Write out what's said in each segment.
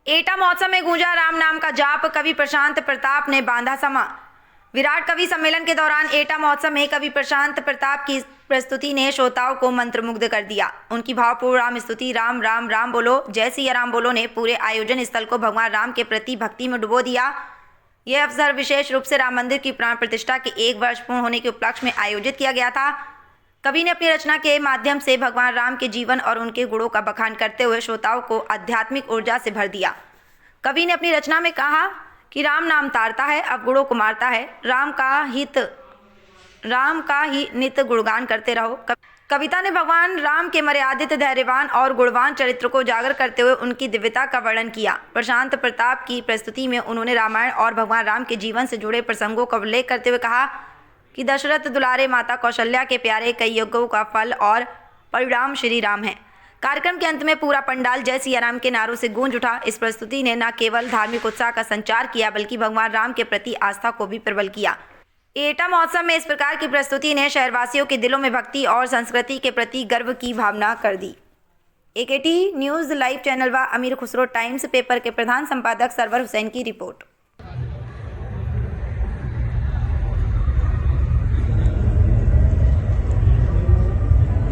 एटा महोत्सव में गूंजा राम नाम का जाप। कवि प्रशांत प्रताप ने बांधा समा। विराट कवि सम्मेलन के दौरान एटा महोत्सव में कवि प्रशांत प्रताप की प्रस्तुति ने श्रोताओं को मंत्रमुग्ध कर दिया। उनकी भावपूर्ण राम स्तुति राम राम राम बोलो जय सिया राम बोलो ने पूरे आयोजन स्थल को भगवान राम के प्रति भक्ति में डुबो दिया। यह अवसर विशेष रूप से राम मंदिर की प्राण प्रतिष्ठा के 1 वर्ष पूर्ण होने के उपलक्ष्य में आयोजित किया गया था। कवि ने अपनी रचना के माध्यम से भगवान राम के जीवन और उनके गुणों का बखान करते हुए श्रोताओं को आध्यात्मिक ऊर्जा से भर दिया। कवि ने अपनी रचना में कहा कि राम नाम तारता है, अवगुणों को मारता है। राम का ही नित गुणगान करते रहो। कविता ने भगवान राम के मर्यादित, धैर्यवान और गुणवान चरित्र को उजागर करते हुए उनकी दिव्यता का वर्णन किया। प्रशांत प्रताप की प्रस्तुति में उन्होंने रामायण और भगवान राम के जीवन से जुड़े प्रसंगों का उल्लेख करते हुए कहा कि दशरथ दुलारे, माता कौशल्या के प्यारे, कई यज्ञों का फल और परिणाम श्री राम है। कार्यक्रम के अंत में पूरा पंडाल जय सिया राम के नारों से गूंज उठा। इस प्रस्तुति ने न केवल धार्मिक उत्साह का संचार किया बल्कि भगवान राम के प्रति आस्था को भी प्रबल किया। एटा महोत्सव में इस प्रकार की प्रस्तुति ने शहरवासियों के दिलों में भक्ति और संस्कृति के प्रति गर्व की भावना कर दी। AKT न्यूज़ लाइव चैनल व अमीर खुसरो टाइम्स पेपर के प्रधान संपादक सरवर हुसैन की रिपोर्ट।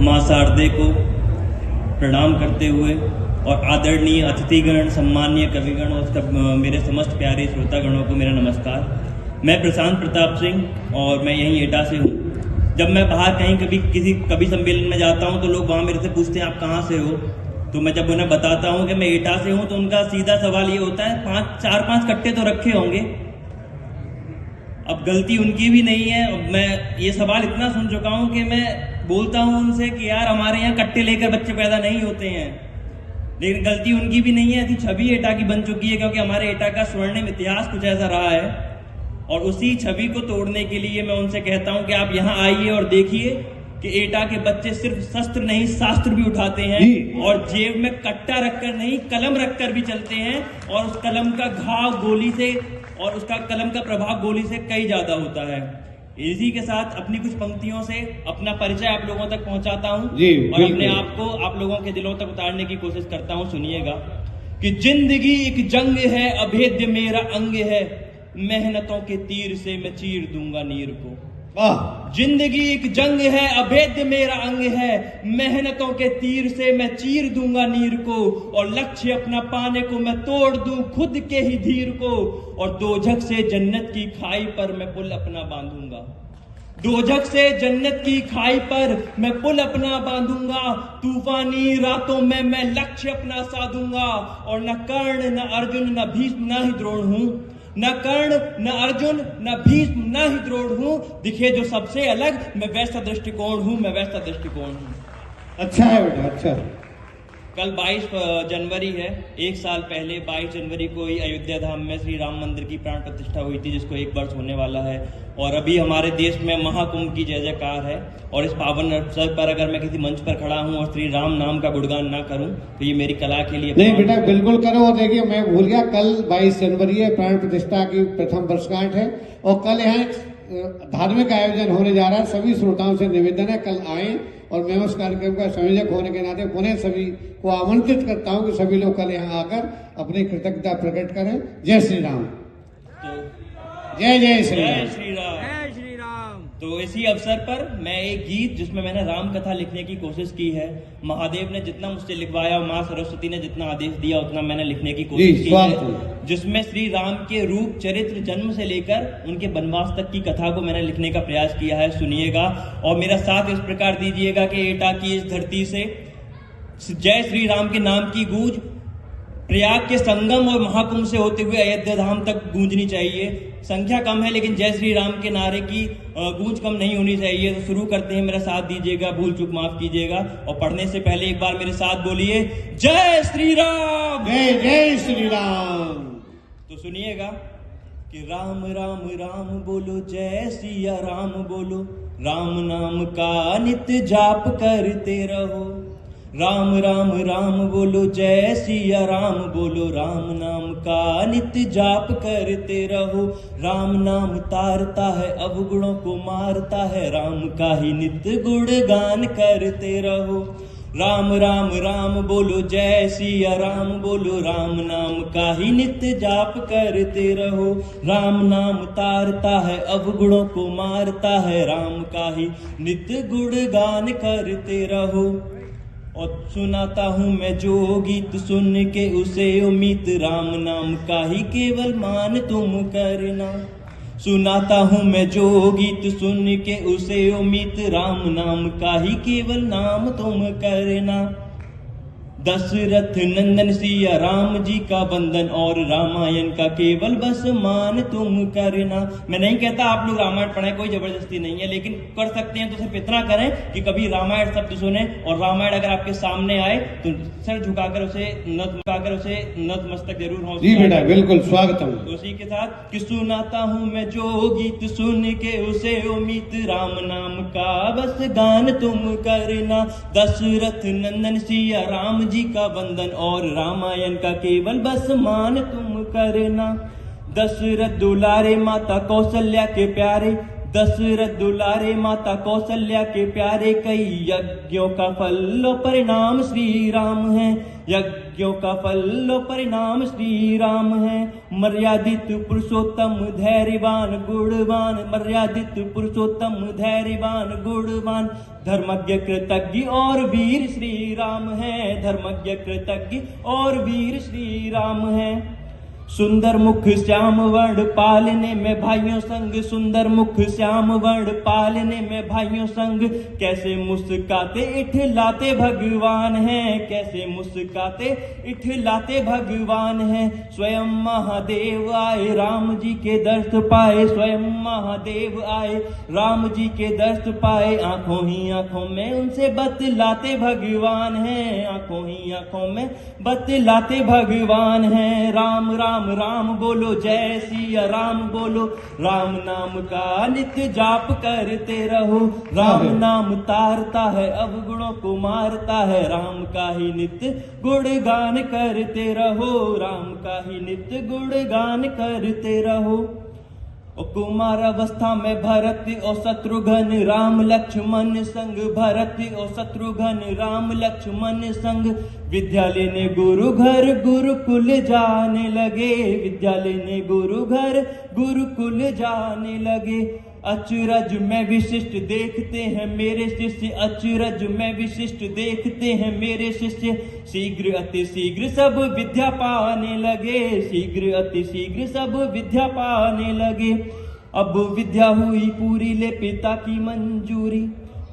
मां शारदे को प्रणाम करते हुए और आदरणीय अतिथिगण, सम्मानीय कविगण और मेरे समस्त प्यारे श्रोतागणों को मेरा नमस्कार। मैं प्रशांत प्रताप सिंह और मैं यहीं एटा से हूँ। जब मैं बाहर कहीं किसी कवि सम्मेलन में जाता हूँ तो लोग वहाँ मेरे से पूछते हैं आप कहाँ से हो, तो मैं जब उन्हें बताता हूँ कि मैं एटा से हूँ तो उनका सीधा सवाल ये होता है 4-5 कट्टे तो रखे होंगे। अब गलती उनकी भी नहीं है। मैं ये सवाल इतना सुन चुका हूँ कि मैं बोलता हूँ उनसे कि यार हमारे यहाँ कट्टे लेकर बच्चे पैदा नहीं होते हैं, लेकिन गलती उनकी भी नहीं है। ऐसी छवि एटा की बन चुकी है क्योंकि हमारे एटा का स्वर्णिम इतिहास कुछ ऐसा रहा है और उसी छवि को तोड़ने के लिए मैं उनसे कहता हूँ कि आप यहाँ आइए और देखिए कि एटा के बच्चे सिर्फ शस्त्र नहीं शास्त्र भी उठाते हैं और जेब में कट्टा रखकर नहीं कलम रखकर भी चलते हैं और उस कलम का घाव गोली से और उसका कलम का प्रभाव गोली से कई ज्यादा होता है। इसी के साथ अपनी कुछ पंक्तियों से अपना परिचय आप लोगों तक पहुंचाता हूं और अपने आप को आप लोगों के दिलों तक उतारने की कोशिश करता हूं। सुनिएगा कि जिंदगी एक जंग है, अभेद्य मेरा अंग है, मेहनतों के तीर से मैं चीर दूंगा नीर को। जिंदगी एक जंग है, अभेद्य मेरा अंग है, मेहनतों के तीर से मैं चीर दूंगा नीर को और लक्ष्य अपना पाने को मैं तोड़ दूं खुद के ही धीर को और दोजख से जन्नत की खाई पर मैं पुल अपना बांधूंगा। दोजख से जन्नत की खाई पर मैं पुल अपना बांधूंगा, तूफानी रातों में मैं लक्ष्य अपना साधूंगा और न कर्ण न अर्जुन न भीष्म न ही द्रोण हूं, न कर्ण न अर्जुन न भीष्म न ही द्रोण हूं, दिखे जो सबसे अलग मैं वैसा दृष्टिकोण हूं, मैं वैसा दृष्टिकोण हूं। अच्छा है बेटा, अच्छा। कल 22 जनवरी है। 1 साल पहले 22 जनवरी को ही अयोध्या धाम में श्री राम मंदिर की प्राण प्रतिष्ठा हुई थी जिसको 1 वर्ष होने वाला है और अभी हमारे देश में महाकुंभ की जय जयकार है और इस पावन अवसर पर अगर मैं किसी मंच पर खड़ा हूं और श्री राम नाम का गुणगान ना करूं तो ये मेरी कला के लिए नहीं बेटा बिल्कुल करो। और देखिए मैं भूल गया, कल 22 जनवरी है, प्राण प्रतिष्ठा की प्रथम वर्षगांठ है और कल यहाँ धार्मिक आयोजन होने जा रहा है। सभी श्रोताओं से निवेदन है कल आए और मैं उस कार्यक्रम का संयोजक होने के नाते पुनः सभी को आमंत्रित करता हूं कि सभी लोग कल यहाँ आकर अपनी कृतज्ञता प्रकट करें। जय श्री राम। तो जय जय श्री राम। जय श्री राम। जय श्री राम। तो इसी अवसर पर मैं एक गीत जिसमें मैंने राम कथा लिखने की कोशिश की है। महादेव ने जितना मुझसे लिखवाया, माँ सरस्वती ने जितना आदेश दिया उतना मैंने लिखने की कोशिश की है, जिसमें श्री राम के रूप, चरित्र, जन्म से लेकर उनके वनवास तक की कथा को मैंने लिखने का प्रयास किया है। सुनिएगा और मेरा साथ इस प्रकार दीजिएगा कि एटा की इस धरती से जय श्री राम के नाम की गूंज प्रयाग के संगम और महाकुंभ से होते हुए अयोध्या धाम तक गूंजनी चाहिए। संख्या कम है लेकिन जय श्री राम के नारे की गूंज कम नहीं होनी चाहिए। तो शुरू करते हैं, मेरा साथ दीजिएगा, भूल चूक माफ कीजिएगा और पढ़ने से पहले एक बार मेरे साथ बोलिए जय श्री राम। जय जय श्री राम। तो सुनिएगा कि राम राम राम बोलो, जय सिया राम बोलो, राम नाम का नित्य जाप करते रहो। राम राम राम बोलो, जय सिया राम बोलो, राम नाम का नित्य जाप करते रहो। राम नाम तारता है, अवगुणों को मारता है, राम का ही नित्य गुणगान करते रहो। राम राम राम बोलो जय सिया राम बोलो, राम नाम का ही नित्य जाप करते रहो। राम नाम तारता है अवगुणों को मारता है, राम का ही नित्य गुणगान करते रहो। और सुनाता हूँ मैं जो गीत सुन के उसे उम्मीद, राम नाम का ही केवल मान तुम करना। सुनाता हूँ मैं जो गीत सुन के उसे उम्मीद, राम नाम का ही केवल नाम तुम करना। दशरथ नंदन सिया राम जी का बंधन और रामायण का केवल बस मान तुम करना। मैं नहीं कहता आप लोग रामायण पढ़ें, कोई जबरदस्ती नहीं है, लेकिन कर सकते हैं तो सिर्फ इतना करें कि कभी रामायण शब्द सुने और रामायण अगर आपके सामने आए तो सर झुकाकर उसे नतमस्तक जरूर हो। जी बेटा बिल्कुल स्वागतम। उसी के साथ कि सुनाता हूँ मैं जो गीत सुन के उसे उम्मीद, राम नाम का बस गान तुम करना। दशरथ नंदन सिया राम जी का बंधन और रामायण का केवल बस मान तुम करना। दशरथ दुलारे माता कौशल्या के प्यारे, दशरथ दुलारे माता कौशल्या के प्यारे, कई यज्ञों का फल और परिणाम श्री राम है। यज्ञों का फल और परिणाम श्री राम है। मर्यादित पुरुषोत्तम धैर्यवान गुणवान, मर्यादित पुरुषोत्तम धैर्यवान गुणवान, धर्मज्ञ कृतज्ञ और वीर श्री राम है। धर्मज्ञ कृतज्ञ और वीर श्री राम है। सुंदर मुख श्याम वर्ण पालने में भाइयों संग, सुंदर मुख श्याम वर्ण पालने में भाइयों संग, कैसे मुस्काते इठलाते भगवान हैं, कैसे मुस्काते इठलाते भगवान हैं। स्वयं महादेव आए राम जी के दर्श पाए, स्वयं महादेव आए राम जी के दर्श पाए, आंखों ही आंखों में उनसे बतलाते भगवान हैं, आंखों ही आंखों में बतलाते भगवान हैं। राम राम राम बोलो जय सिया राम बोलो, राम नाम का नित्य जाप करते रहो। राम नाम तारता है अवगुणों को मारता है, राम का ही नित्य गुणगान करते रहो, राम का ही नित्य गुणगान करते रहो। कुमार अवस्था में भरत और शत्रुघ्न राम लक्ष्मण संग, भरत और शत्रुघ्न राम लक्ष्मण संग, विद्यालय ने गुरु घर गुरुकुल जाने लगे, विद्यालय ने गुरु घर गुरुकुल जाने लगे। अचरज में विशिष्ट देखते हैं मेरे शिष्य, अचरज में विशिष्ट देखते हैं मेरे शिष्य, शीघ्र अति शीघ्र सब विद्या पाने लगे, शीघ्र अति शीघ्र सब विद्या पाने लगे। अब विद्या हुई पूरी ले पिता की मंजूरी,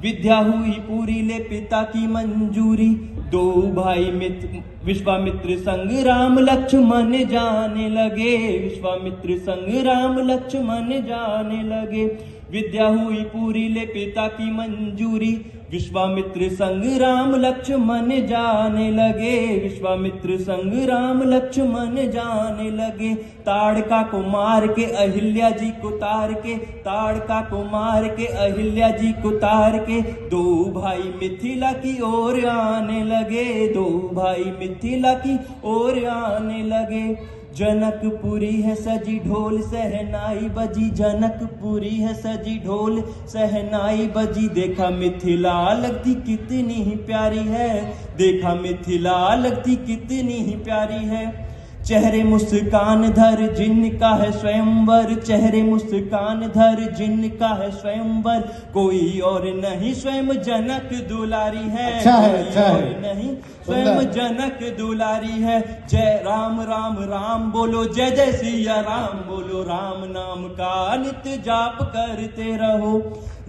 विद्या हुई पूरी ले पिता की मंजूरी, दो भाई मित्र विश्वामित्र संग राम लक्ष्मण जाने लगे, विश्वामित्र संग राम लक्ष्मण जाने लगे। विद्या हुई पूरी ले पिता की मंजूरी, विश्वामित्र संग राम लक्ष्मण जाने लगे, विश्वामित्र संग राम लक्ष्मण जाने लगे। ताड़का को मार के अहिल्या जी को तार के, ताड़का को मार के अहिल्या जी को तार के, दो भाई मिथिला की ओर आने लगे, दो भाई मिथिला की ओर आने लगे। जनकपुरी है सजी ढोल सहनाई बजी, जनकपुरी है सजी ढोल सहनाई बजी, देखा मिथिला लगती कितनी ही प्यारी है, देखा मिथिला लगती कितनी ही प्यारी है। चेहरे मुस्कान धर जिनका है स्वयंवर, चेहरे मुस्कान धर जिनका है स्वयंवर, कोई और नहीं स्वयं जनक दुलारी है, अच्छा है, कोई अच्छा और है। नहीं स्वयं जनक दुलारी है। जय राम राम राम बोलो, जय जय सिया राम बोलो, राम नाम का नित्य जाप करते रहो।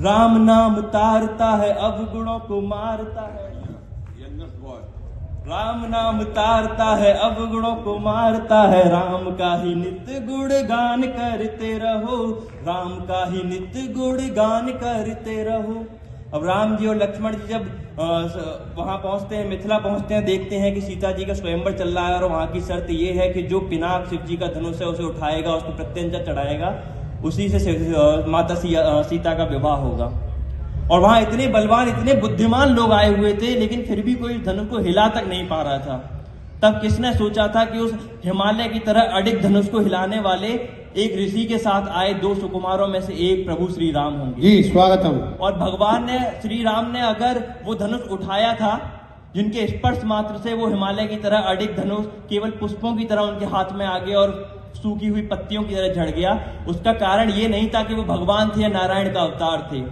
राम नाम तारता है अवगुणों को मारता है, राम नाम तारता है अवगुणों को मारता है, राम का ही नित्य गुणगान करते रहो, राम का ही नित्य गुणगान करते रहो। अब राम जी और लक्ष्मण जी जब वहां पहुंचते हैं, मिथिला पहुंचते हैं, देखते हैं कि सीता जी का स्वयंवर चल रहा है और वहां की शर्त ये है कि जो पिनाक शिव जी का धनुष है उसे उठाएगा, उसको प्रत्यंचा चढ़ाएगा, उसी से माता सीता का विवाह होगा। और वहां इतने बलवान इतने बुद्धिमान लोग आए हुए थे, लेकिन फिर भी कोई धनुष को हिला तक नहीं पा रहा था। तब किसने सोचा था कि उस हिमालय की तरह अडिग धनुष को हिलाने वाले एक ऋषि के साथ आए दो सुकुमारों में से एक प्रभु श्री राम होंगे। जी स्वागतम। और भगवान ने श्री राम ने अगर वो धनुष उठाया था जिनके स्पर्श मात्र से वो हिमालय की तरह अडिग धनुष केवल पुष्पों की तरह उनके हाथ में आ गया और सूखी हुई पत्तियों की तरह झड़ गया, उसका कारण ये नहीं था कि वो भगवान थे या नारायण का अवतार थे।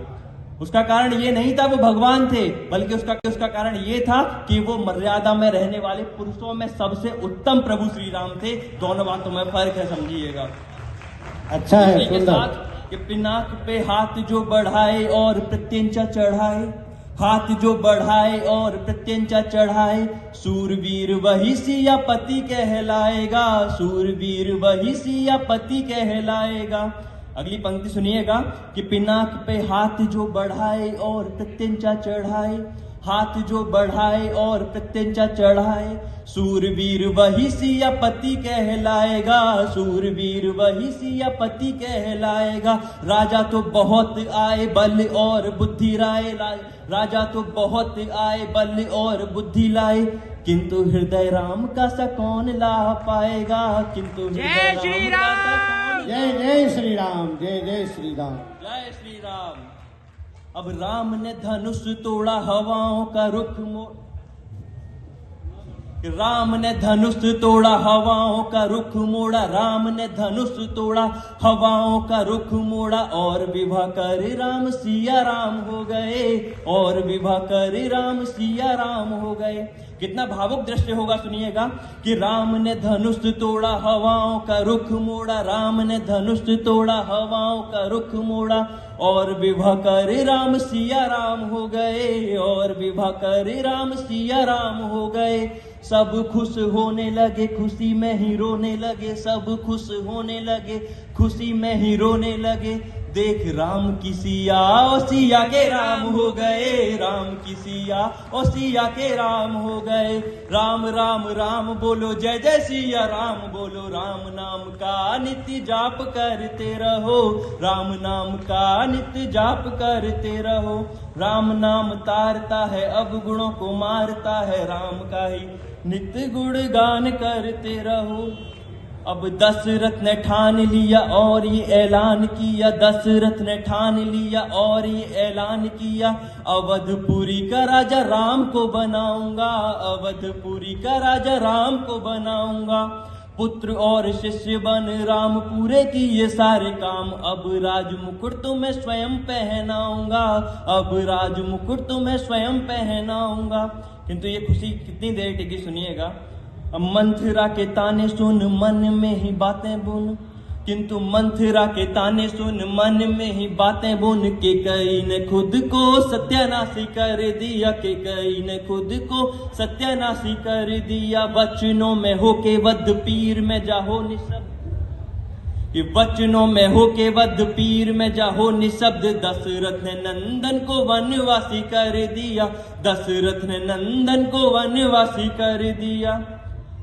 उसका कारण ये नहीं था वो भगवान थे, बल्कि उसका कारण ये था कि वो मर्यादा में रहने वाले पुरुषों में सबसे उत्तम प्रभु श्री राम थे। दोनों बातों में फर्क है, समझिएगा। अच्छा है, इसी के सुंदर। साथ कि पिनाक पे हाथ जो बढ़ाए और प्रत्यंचा चढ़ाए, हाथ जो बढ़ाए और प्रत्यंचा चढ़ाए, सूरवीर वही सियापति कहलाएगा, सूरवीर वही सियापति कहलाएगा। अगली पंक्ति सुनिएगा कि पिनाक पे हाथ जो बढ़ाए और प्रत्यंचा चढ़ाए, हाथ जो बढ़ाए और प्रत्यंचा चढ़ाए, सूरवीर वही सियापति कहलाएगा, सूरवीर वही सियापति कहलाएगा। राजा तो बहुत आए बल और बुद्धि लाए, राजा तो बहुत आए बल और बुद्धि लाए, किंतु हृदय राम का सा कौन ला पाएगा, किंतु हृदय राम का सा कौन। जय जय श्री राम, जय जय श्री राम, जय श्री राम। अब राम ने धनुष तोड़ा हवाओं का रुख मोड़, राम ने धनुष तोड़ा हवाओं का रुख मोड़ा, राम ने धनुष तोड़ा हवाओं का रुख मोड़ा, और विवाह कर राम सिया राम हो गए, और विवाह कर राम सिया राम हो गए। कितना भावुक दृश्य होगा, सुनिएगा कि राम ने धनुष तोड़ा हवाओं का रुख मोड़ा, राम ने धनुष तोड़ा हवाओं का रुख मोड़ा, और विवाह कर राम सिया राम हो गए, और विवाह कर राम सिया राम हो गए। सब खुश होने लगे, खुशी में ही रोने लगे, सब खुश होने लगे, खुशी में ही रोने लगे। देख राम की सिया और सिया के राम हो गए, राम की सिया और सिया के राम हो गए। राम राम राम बोलो, जय जय सिया राम बोलो, राम नाम का नित्य जाप करते रहो, राम नाम का नित्य जाप करते रहो। राम नाम तारता है अवगुणों को मारता है, राम का ही नित्य गुणगान करते रहो। अब दशरथ ने ठान लिया और ये ऐलान किया, दशरथ ने ठान लिया और ये ऐलान किया, अवधपुरी का राजा राम को बनाऊंगा, अवधपुरी का राजा राम को बनाऊंगा। पुत्र और शिष्य बन राम पूरे किए सारे काम, अब राज मुकुट तुम्हें स्वयं पहनाऊंगा, अब राज मुकुट तुम्हें स्वयं पहनाऊंगा। किंतु ये खुशी कितनी देर टिकी, सुनिएगा। मंथरा के ताने सुन मन में ही बातें बुन, किंतु मंथरा के ताने सुन मन में ही बातें बुन, के कई ने खुद को सत्यानाशी कर दिया, के कई ने खुद को सत्यानाशी कर दिया। वचनों में होके वध पीर में जाहो निशब्द, कि वचनों में होके वध पीर में जाहो निशब्द। दशरथ ने नंदन को वनवासी कर दिया, दशरथ ने नंदन को वनवासी कर दिया।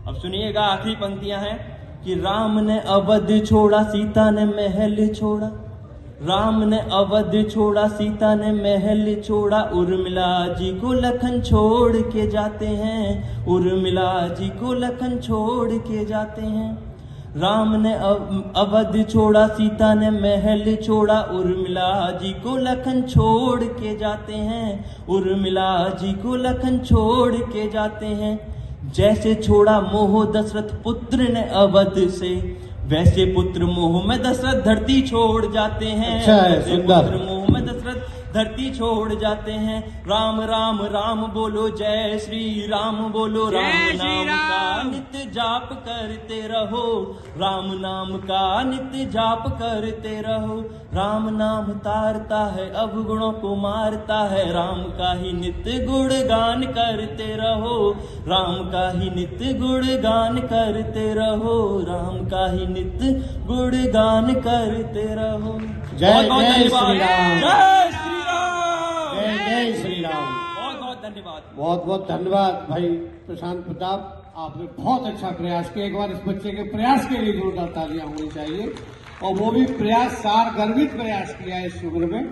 अब सुनिएगा आखिरी पंक्तियां हैं कि राम ने अवध छोड़ा, सीता ने महल छोड़ा, राम ने अवध छोड़ा, सीता ने महल छोड़ा। उर्मिला जी को लखन छोड़ के जाते हैं, उर्मिला जी को लखन छोड़ के जाते हैं। राम ने अवध छोड़ा, सीता ने महल छोड़ा, उर्मिला जी को लखन छोड़ के जाते हैं, उर्मिला जी को लखन छोड़ के जाते हैं। जैसे छोड़ा मोह दशरथ पुत्र ने अवध से, वैसे पुत्र मोह में दशरथ धरती छोड़ जाते हैं, अच्छा है, वैसे पुत्र मोह में दशरथ धरती छोड़ जाते हैं। राम राम राम बोलो, जय श्री राम बोलो, राम नाम का नित्य जाप करते रहो, राम नाम का नित्य जाप करते रहो। राम नाम तारता है अवगुणों को मारता है, राम का ही नित्य गुणगान करते रहो, राम का ही नित्य गुणगान करते रहो, राम का ही नित्य गुणगान करते रहो। जय जय श्री राम, जय श्री राम, जय जय श्री राम। बहुत बहुत धन्यवाद, बहुत बहुत धन्यवाद भाई प्रशांत प्रताप, आपने बहुत अच्छा प्रयास किया। एक बार इस बच्चे के प्रयास के लिए जोरदार तालियां होनी चाहिए, और वो भी प्रयास सार गर्वित प्रयास किया है इस उम्र में।